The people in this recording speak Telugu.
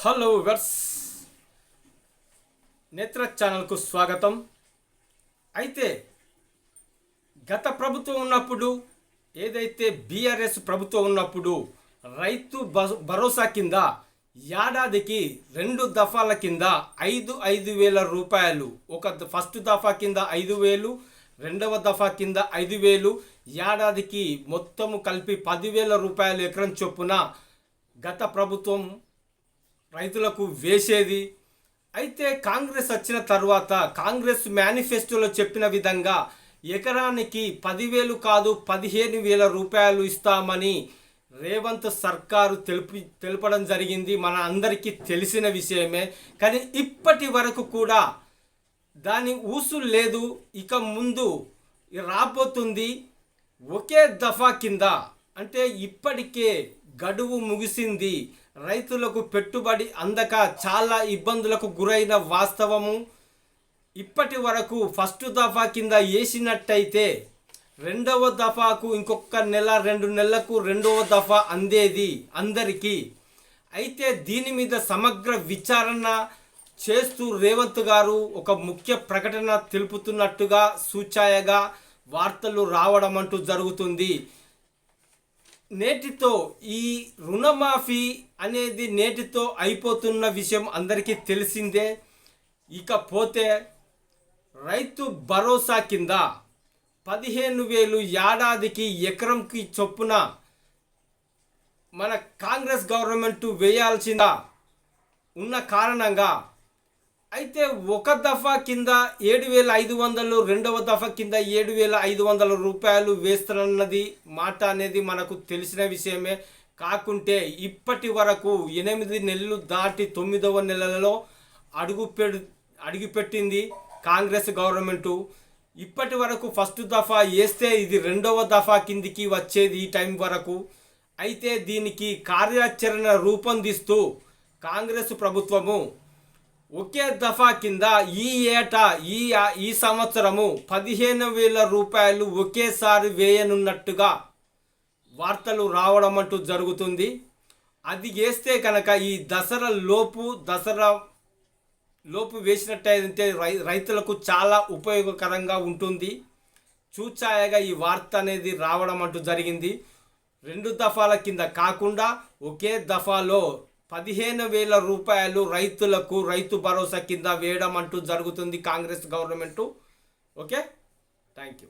హలో వెర్స్ నేత్ర ఛానల్కు స్వాగతం. అయితే గత ప్రభుత్వం ఉన్నప్పుడు ఏదైతే బీఆర్ఎస్ ప్రభుత్వం ఉన్నప్పుడు రైతు భరోసా కింద ఏడాదికి 2 దఫాల కింద 5,000 రూపాయలు, ఒక ఫస్ట్ దఫా కింద 5,000, రెండవ దఫా కింద 5,000, ఏడాదికి మొత్తము కలిపి 10,000 రూపాయలు ఎకరం చొప్పున గత ప్రభుత్వం రైతులకు వేసేది. అయితే కాంగ్రెస్ వచ్చిన తర్వాత కాంగ్రెస్ మేనిఫెస్టోలో చెప్పిన విధంగా ఎకరానికి 10,000 కాదు 15,000 రూపాయలు ఇస్తామని రేవంత్ సర్కారు తెలపడం జరిగింది. మన అందరికీ తెలిసిన విషయమే. కానీ ఇప్పటి వరకు కూడా దాని ఊసు లేదు. ఇక ముందు రాబోతుంది ఒకే దఫా కింద. అంటే ఇప్పటికే గడువు ముగిసింది. రైతులకు పెట్టుబడి అందక చాలా ఇబ్బందులకు గురైన వాస్తవము. ఇప్పటి వరకు ఫస్ట్ దఫా కింద వేసినట్టయితే రెండవ దఫాకు ఇంకొక నెల 2 నెలలకు రెండవ దఫా అందేది అందరికీ. అయితే దీని మీద సమగ్ర విచారణ చేస్తూ రేవంత్ గారు ఒక ముఖ్య ప్రకటన తెలుపుతున్నట్టుగా సూచాయగా వార్తలు రావడం అంటూ జరుగుతుంది. నేటితో ఈ రుణమాఫీ అనేది నేటితో అయిపోతున్న విషయం అందరికీ తెలిసిందే. ఇకపోతే రైతు భరోసా కింద 15,000 ఏడాదికి ఎకరంకి చొప్పున మన కాంగ్రెస్ గవర్నమెంట్ వేయాల్సిందా ఉన్న కారణంగా అయితే ఒక దఫా కింద 7,500, రెండవ దఫా కింద 7,500 రూపాయలు వేస్తున్నది మాట అనేది మనకు తెలిసిన విషయమే. కాకుంటే ఇప్పటి వరకు 8 నెలలు దాటి 9వ నెలలో అడుగుపెట్టింది కాంగ్రెస్ గవర్నమెంటు. ఇప్పటి వరకు ఫస్ట్ దఫా వేస్తే ఇది రెండవ దఫా కిందికి వచ్చేది ఈ టైం వరకు. అయితే దీనికి కార్యాచరణ రూపొందిస్తూ కాంగ్రెస్ ప్రభుత్వము ఒకే దఫా కింద ఈ ఏటా ఈ సంవత్సరము 15,000 రూపాయలు ఒకేసారి వేయనున్నట్టుగా వార్తలు రావడం అంటూ జరుగుతుంది. అది వేస్తే కనుక ఈ దసరా లోపు వేసినట్టయితే రైతులకు చాలా ఉపయోగకరంగా ఉంటుంది. చూచాయగా ఈ వార్త అనేది రావడం అంటూ జరిగింది. 2 దఫాల కింద కాకుండా ఒకే దఫాలో 15,000 రూపాయలు రైతులకు రైతు భరోసా కింద వేయడం అంటూ జరుగుతుంది Congress government. Okay, thank you.